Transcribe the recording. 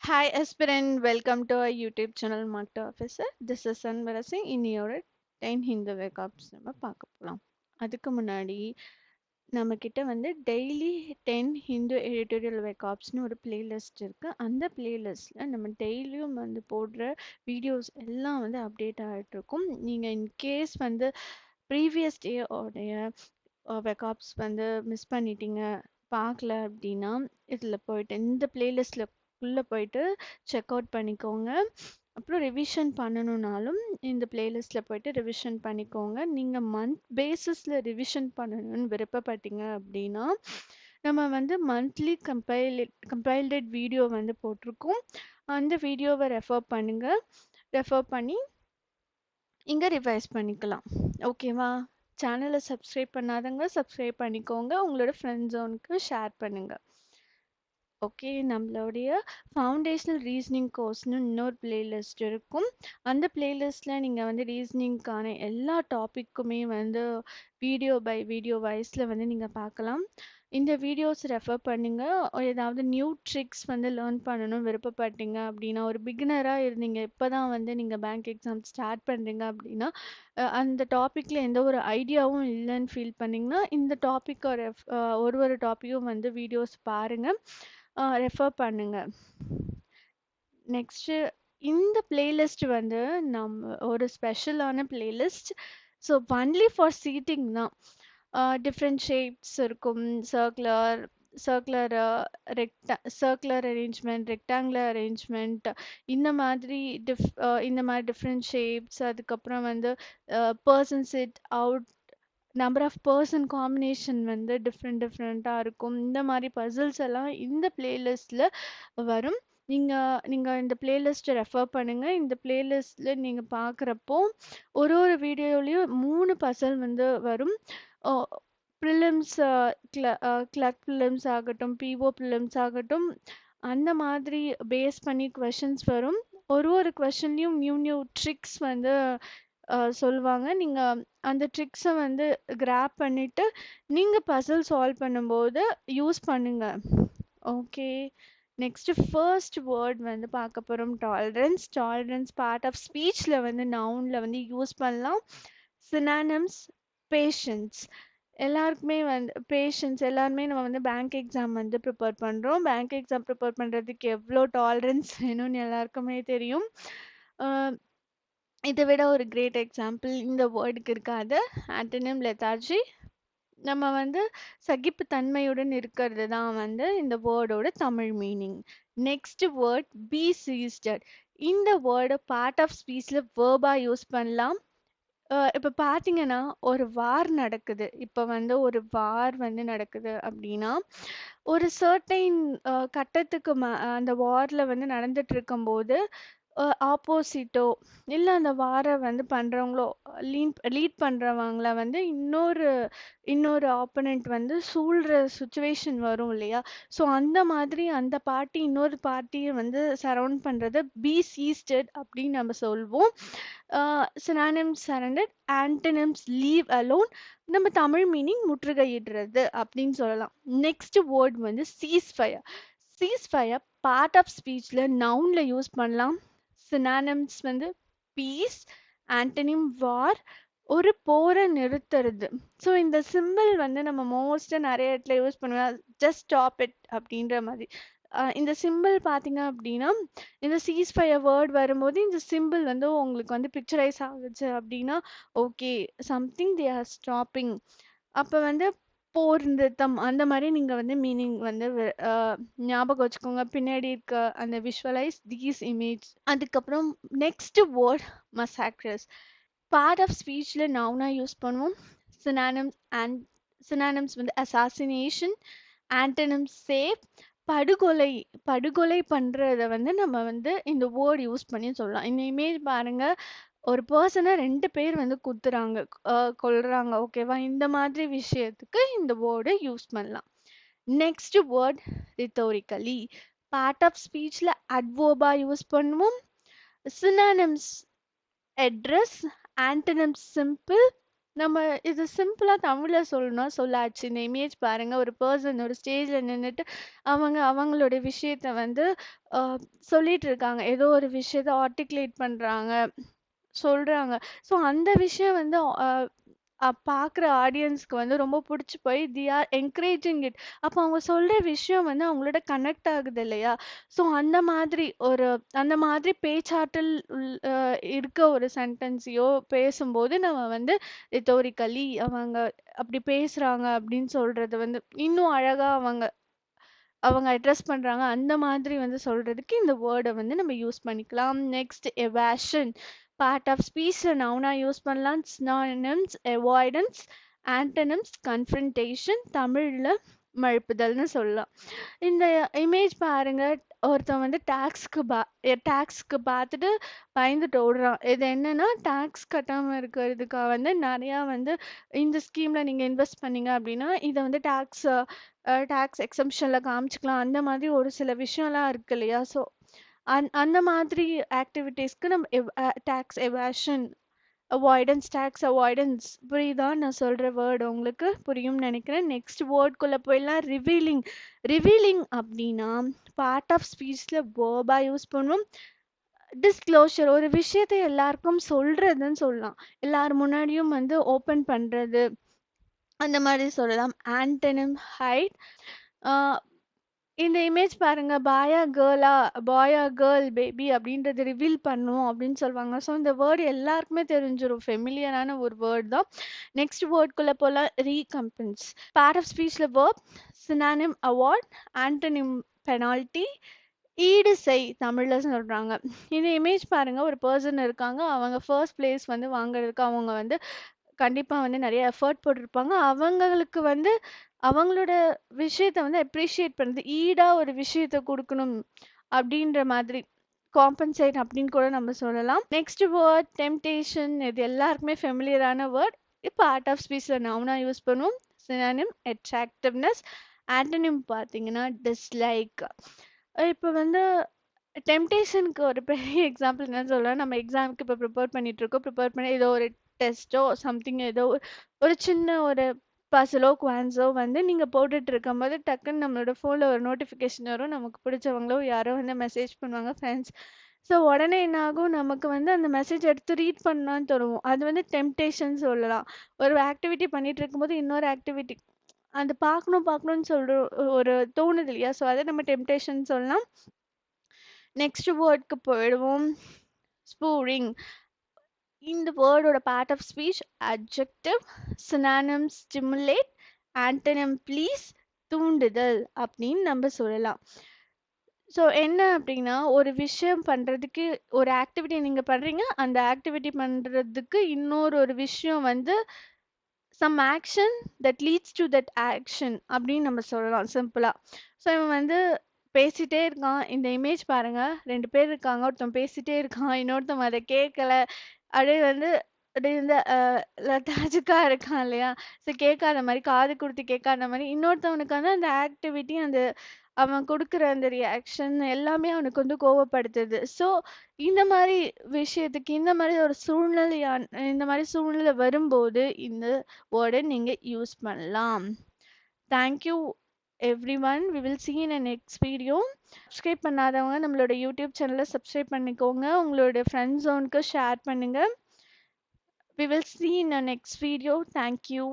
Hi aspirant, welcome to our YouTube channel Market Officer. This is Anvarasi. இன்னியோட 10 Hindu வேகாப்ஸ் நம்ம பார்க்க போலாம். அதுக்கு முன்னாடி நம்ம கிட்ட வந்து டெய்லி 10 ஹிந்து எடிட்டோரியல் வேகாப்ஸ்னு ஒரு பிளேலிஸ்ட் இருக்கு. அந்த பிளேலிஸ்ட்ல நம்ம டெய்லியும் வந்து போடுற வீடியோஸ் எல்லாம் வந்து அப்டேட் ஆகிட்டு இருக்கும். நீங்க இன்கேஸ் வந்து ப்ரீவியஸ் டே உடைய வேகாப்ஸ் வந்து மிஸ் பண்ணிட்டீங்க பார்க்கல அப்படின்னா இதில் போயிட்டு இந்த பிளேலிஸ்ட்ல உள்ள போயிட்டு செக் அவுட் பண்ணிக்கோங்க. அப்புறம் ரிவிஷன் பண்ணணும்னாலும் இந்த பிளேலிஸ்ட்ல போயிட்டு ரிவிஷன் பண்ணிக்கோங்க. நீங்க மந்த் பேசிஸ்ல ரிவிஷன் பண்ணணும்னு விருப்பப்பட்டீங்க அப்படின்னா நம்ம வந்து மந்த்லி கம்பைல்டட் வீடியோ வந்து போட்டிருக்கோம். அந்த வீடியோவை ரெஃபர் பண்ணி இங்க ரிவைஸ் பண்ணிக்கலாம். ஓகேவா? சேனலை சப்ஸ்கிரைப் பண்ணாதவங்க சப்ஸ்கிரைப் பண்ணிக்கோங்க. உங்களோட ஃப்ரெண்ட் ஜோனுக்கு ஷேர் பண்ணுங்க. ஓகே, நம்மளுடைய ஃபவுண்டேஷனல் ரீசனிங் கோர்ஸ்னு இன்னொரு பிளேலிஸ்ட் இருக்கும். அந்த பிளேலிஸ்ட்டில் நீங்கள் வந்து ரீசனிங்க்கான எல்லா டாப்பிக்குமே வந்து வீடியோ பை வீடியோ வைஸில் வந்து நீங்கள் பார்க்கலாம். இந்த வீடியோஸ் ரெஃபர் பண்ணுங்க. ஏதாவது நியூ ட்ரிக்ஸ் வந்து லேர்ன் பண்ணணும் விருப்பப்பட்டீங்க அப்படின்னா, ஒரு பிகினராக இருந்தீங்க, இப்போ தான் வந்து நீங்கள் பேங்க் எக்ஸாம் ஸ்டார்ட் பண்ணுறீங்க அப்படின்னா, அந்த டாப்பிக்கில் எந்த ஒரு ஐடியாவும் இல்லைன்னு ஃபீல் பண்ணிங்கன்னா இந்த டாப்பிக்கை ஒரு டாப்பிக்கும் வந்து வீடியோஸ் பாருங்கள், ரெஃபர் பண்ணுங்க. நெக்ஸ்ட்டு இந்த பிளேலிஸ்ட் வந்து நம்ம ஒரு ஸ்பெஷலான playlist. So only for seating தான். டிஃப்ரெண்ட் ஷேப்ஸ் இருக்கும். Circular circular arrangement, rectangular arrangement, இந்த மாதிரி டிஃப்ரெண்ட் ஷேப்ஸ். அதுக்கப்புறம் வந்து person sit out, number of person combination வந்து டிஃப்ரெண்ட்டாக இருக்கும். இந்த மாதிரி பசில்ஸ் எல்லாம் இந்த பிளேலிஸ்டில் வரும். நீங்கள் இந்த பிளேலிஸ்ட்டை ரெஃபர் பண்ணுங்கள். இந்த பிளேலிஸ்ட்டில் நீங்கள் பார்க்குறப்போ ஒரு வீடியோலையும் 3 பசில் வந்து வரும். ப்ரிலிம்ஸ், கிளர்க் ப்ரிலிம்ஸ் ஆகட்டும், பிஓ ப்ரிலிம்ஸ் ஆகட்டும், அந்த மாதிரி பேஸ் பண்ணி கொஷின்ஸ் வரும். ஒரு கொஷின்லையும் நியூ ட்ரிக்ஸ் வந்து சொல்லுவாங்க. நீங்கள் அந்த ட்ரிக்ஸை வந்து கிராப் பண்ணிவிட்டு நீங்கள் பசில் சால்வ் பண்ணும்போது யூஸ் பண்ணுங்க. ஓகே, நெக்ஸ்ட் ஃபர்ஸ்ட் வேர்ட் வந்து பார்க்க போகிறோம். டாலரன்ஸ் பார்ட் ஆஃப் ஸ்பீச்சில் வந்து நவுனில் வந்து யூஸ் பண்ணலாம். Synonyms, patience. எல்லாருக்குமே வந்து எல்லாருமே நம்ம வந்து பேங்க் எக்ஸாம் வந்து ப்ரிப்பேர் பண்ணுறோம். பேங்க் எக்ஸாம் ப்ரிப்பேர் பண்ணுறதுக்கு எவ்வளோ டாலரன்ஸ் வேணும்னு எல்லாருக்குமே தெரியும். இதை விட ஒரு கிரேட் எக்ஸாம்பிள் இந்த வேர்டுக்கு இருக்காது. Antonym lethargy. நம்ம வந்து சகிப்புத்தன்மையுடன் இருக்கிறது தான் வந்து இந்த வேர்டோட Tamil meaning. Next word besieged. இந்த வேர்டை பார்ட் ஆஃப் ஸ்பீச்சில் வேர்பாக யூஸ் பண்ணலாம். இப்போ பார்த்தீங்கன்னா ஒரு வார் நடக்குது. இப்போ வந்து ஒரு வார் வந்து நடக்குது அப்படின்னா ஒரு சர்டைன் கட்டத்துக்கு அந்த வாரில் வந்து நடந்துட்டு இருக்கும்போது ஆப்போசிட்டோ இல்லை அந்த வாரை வந்து பண்ணுறவங்களோ லீட் பண்ணுறவங்கள வந்து இன்னொரு ஆப்போனண்ட் வந்து சூழ்கிற சுச்சுவேஷன் வரும் இல்லையா? ஸோ அந்த மாதிரி அந்த பார்ட்டி இன்னொரு பார்ட்டியை வந்து சரவுண்ட் பண்ணுறத பி சீஸ்டட் அப்படின்னு நம்ம சொல்வோம். Synonyms surrendered, antonyms leave alone. நம்ம தமிழ் மீனிங் முற்றுகையிடுறது அப்படின்னு சொல்லலாம். நெக்ஸ்ட் வேர்ட் வந்து சீஸ்ஃபயர் பார்ட் ஆஃப் ஸ்பீச்சில் நவுனில் யூஸ் பண்ணலாம். சினானிம்ஸ் வந்து பீஸ், ஆன்டனிம் வார், ஒரு போரை நிறுத்துறது. ஸோ இந்த சிம்பிள் வந்து நம்ம மோஸ்ட்டாக நிறைய இடத்துல யூஸ் பண்ணுவோம். ஜஸ்ட் ஸ்டாப் இட் அப்படின்ற மாதிரி. இந்த சிம்பிள் பார்த்தீங்க அப்படின்னா இந்த சீஸ்ஃபயர் வேர்ட் வரும்போது இந்த சிம்பிள் வந்து உங்களுக்கு வந்து பிக்சரைஸ் ஆகுச்சு அப்படின்னா okay, something they are stopping. அப்போ வந்து போர் நிறுத்தம் அந்த மாதிரி நீங்கள் வந்து மீனிங் வந்து ஞாபகம் வச்சுக்கோங்க. பின்னாடி இருக்க அந்த விஷுவலைஸ் தீஸ் இமேஜ். அதுக்கப்புறம் next word massacres. Part of ஸ்பீச்சில் நவுனாக யூஸ் பண்ணுவோம். சினானிம்ஸ் வந்து அசாசினேஷன், ஆன்டனிம்ஸ் சேவ். படுகொலை பண்ணுறத வந்து நம்ம வந்து இந்த வேர்ட் யூஸ் பண்ணி சொல்லலாம். இந்த இமேஜ் பாருங்கள், ஒரு பர்சனை 2 பேர் வந்து கொல்றாங்க. ஓகேவா? இந்த மாதிரி விஷயத்துக்கு இந்த வேர்டை யூஸ் பண்ணலாம். Next word rhetorically. Part of ஸ்பீச்சில் அட்வர்பா யூஸ் பண்ணுவோம். சினானிம்ஸ் அட்ரஸ், ஆன்டனிம்ஸ் சிம்பிள், நம்ம இது சிம்பிளா தமிழ்ல சொல்லணும்னா சொல்லாச்சு. இந்த இமேஜ் பாருங்க. ஒரு பெர்சன் ஒரு ஸ்டேஜ்ல நின்னுட்டு, அவங்க அவங்களுடைய விஷயத்த வந்து அ சொல்லிட்டு இருக்காங்க. ஏதோ ஒரு விஷயத்த ஆர்ட்டிகுலேட் பண்றாங்க, சொல்றாங்க. ஸோ அந்த விஷயம் வந்து பார்க்குற ஆடியன்ஸ்க்கு வந்து ரொம்ப புடிச்சு போய் தி ஆர் என்கரேஜிங் இட். அப்போ அவங்க சொல்ற விஷயம் வந்து அவங்களோட கனெக்ட் ஆகுது இல்லையா? ஸோ அந்த மாதிரி பேச்சாற்றல் இருக்க ஒரு சென்டென்ஸையோ பேசும்போது நம்ம வந்து ரிட்டோரிக்கலி அவங்க அப்படி பேசுறாங்க அப்படின்னு சொல்றது வந்து இன்னும் அழகா அவங்க அவங்க அட்ரஸ் பண்றாங்க. அந்த மாதிரி வந்து சொல்றதுக்கு இந்த வேர்ட வந்து நம்ம யூஸ் பண்ணிக்கலாம். நெக்ஸ்ட் எவாஷன். பார்ட் ஆஃப் ஸ்பீச்ல நவுனா யூஸ் பண்ணலாம். சினானிம்ஸ் அவாய்டன்ஸ், ஆன்டனிம்ஸ் கன்ஃபரன்டேஷன், தமிழ்ல மழுப்புதல்னு சொல்லலாம். இந்த இமேஜ் பாருங்க. ஒருத்தன் வந்து டாக்ஸ்க்கு பார்த்துட்டு பயந்துட்டு ஓடுறான். இது என்னன்னா, டாக்ஸ் கட்டாம இருக்கிறதுக்காக வந்து நெறையா வந்து இந்த ஸ்கீம்ல நீங்க இன்வெஸ்ட் பண்ணீங்க அப்டின்னா, இத வந்து டாக்ஸ் எக்ஸம்ப்ஷன்ல காமிச்சுக்கலாம். அந்த மாதிரி ஒரு சில விஷயம்லாம் இருக்கு இல்லையா? ஸோ அந்த மாதிரி ஆக்டிவிட்டீஸ்க்கு நம்ம டாக்ஸ் எவாஷன், டாக்ஸ் அவாய்டன்ஸ் புரியுதா? நான் சொல்ற வேர்ட் உங்களுக்கு புரியும்னு நெனைக்கிறேன். நெக்ஸ்ட் வேர்ட்குள்ள போயிடலாம். ரிவீலிங். ரிவீலிங் அப்டின்னா, பார்ட் ஆஃப் ஸ்பீச்ல வெர்பா யூஸ் பண்ணுவோம். டிஸ்க்ளோஷர் ஒரு விஷயத்த எல்லாருக்கும் சொல்றதுன்னு சொல்லலாம். எல்லார் முன்னாடியும் வந்து ஓப்பன் பண்றது. அந்த மாதிரி சொல்லலாம். Antonym height. ஆ இந்த இமேஜ் பாருங்க. பாயா, கேர்ள், பேபி அப்படின்றது ரிவீல் பண்ணும் அப்படின்னு சொல்லுவாங்க. ஸோ இந்த வேர்ட் எல்லாருக்குமே தெரிஞ்சிரும். ஃபெமிலியரான ஒரு வேர்ட் தான். நெக்ஸ்ட் வேர்ட்குள்ள போலாம். ரீகம்பன்ஸ். பார்ட் ஆஃப் ஸ்பீச்ல verb, synonym award, antonym penalty, ஈடு செய் தமிழ்ல சொல்றாங்க. இந்த இமேஜ் பாருங்க. ஒரு பெர்சன் இருக்காங்க. அவங்க ஃபர்ஸ்ட் பிளேஸ் வந்து வாங்குறதுக்கு அவங்க வந்து கண்டிப்பா வந்து நெறைய எஃபோர்ட் போட்டிருப்பாங்க. அவங்களுக்கு வந்து அவங்களோட விஷயத்த வந்து அப்ரிஷியேட் பண்றது. ஈடா ஒரு விஷயத்த குடுக்கணும் அப்டின்ற மாதிரி. காம்பன்சேட் அப்டின்னு கூட நம்ம சொல்லலாம். Next word temptation. இது எல்லாருக்குமே ஃபெமிலியரான வேர்ட். இப்ப ஆர்ட் ஆஃப் ஸ்பீச்ல நவுனா யூஸ் பண்ணுவோம். Synonym attractiveness. ஆன்டனிம் பார்த்தீங்கன்னா டிஸ்லைக். இப்ப வந்து டெம்ப்டேஷனுக்கு ஒரு பெரிய எக்ஸாம்பிள் என்ன சொல்லலாம், நம்ம எக்ஸாமுக்கு இப்போ ப்ரிப்பேர் பண்ணிட்டு இருக்கோம். ப்ரிப்பேர் பண்ணி ஏதோ ஒரு டெஸ்ட்டோ சம்திங் ஏதோ ஒரு சின்ன ஒரு பசிலோ குவான்ஸோ வந்து நீங்கள் போட்டுட்டு இருக்கும்போது டக்குன்னு நம்மளோட ஃபோனில் ஒரு நோட்டிஃபிகேஷன் வரும். நமக்கு பிடிச்சவங்களோ யாரோ வந்து மெசேஜ் பண்ணுவாங்க ஃப்ரெண்ட்ஸ். ஸோ உடனே என்ன ஆகும், நமக்கு வந்து அந்த மெசேஜ் எடுத்து ரீட் பண்ணலான்னு தருவோம். அது வந்து டெம்ப்டேஷன் சொல்லலாம். ஒரு ஆக்டிவிட்டி பண்ணிட்டு இருக்கும்போது இன்னொரு ஆக்டிவிட்டி அது பார்க்கணும்னு சொல்ற ஒரு தோணுது இல்லையா? ஸோ அதை நம்ம டெம்ப்டேஷன் சொல்லலாம். நெக்ஸ்ட் வேர்ட்க்கு போயிடுவோம். ஸ்பூரிங். இந்த வேர்டோட part of speech adjective, synonym stimulate, antonym please, தூண்டுதல் அப்படின்னு நம்ம சொல்லலாம். ஸோ என்ன அப்படின்னா, ஒரு விஷயம் பண்றதுக்கு ஒரு ஆக்டிவிட்டி நீங்க பண்றீங்க. அந்த ஆக்டிவிட்டி பண்றதுக்கு இன்னொரு ஒரு விஷயம் வந்து some action that leads to that action அப்படின்னு நம்ம சொல்லலாம் சிம்பிளா. ஸோ இவன் வந்து பேசிட்டே இருக்கான். இந்த இமேஜ் பாருங்க. 2 பேர் இருக்காங்க. ஒருத்தன் பேசிட்டே இருக்கான். இன்னொருத்தவன் அத கேட்கல. அப்படியே வந்து அப்படியே வந்து லெதார்ஜிக்கா இருக்கான் இல்லையா? ஸோ கேட்காத மாரி, காது குடுத்து கேட்காத மாரி, இன்னொருத்தவனுக்கு வந்து அந்த ஆக்டிவிட்டி அந்த அவன் குடுக்குற அந்த ரியாக்ஷன் எல்லாமே அவனுக்கு வந்து கோவப்படுத்துது. ஸோ இந்த மாரி விஷயத்துக்கு இந்த மாரி சூழ்நிலை வரும்போது இந்த வேர்ட நீங்க யூஸ் பண்ணலாம். Thank you everyone. We will see in a next video. Subscribe பண்ணாதவங்க நம்மளோட யூடியூப் சேனலை சப்ஸ்கிரைப் பண்ணிக்கோங்க. உங்களோட ஃப்ரெண்ட் ஜோனுக்கு ஷேர் பண்ணுங்க. We will see in the next video. Thank you.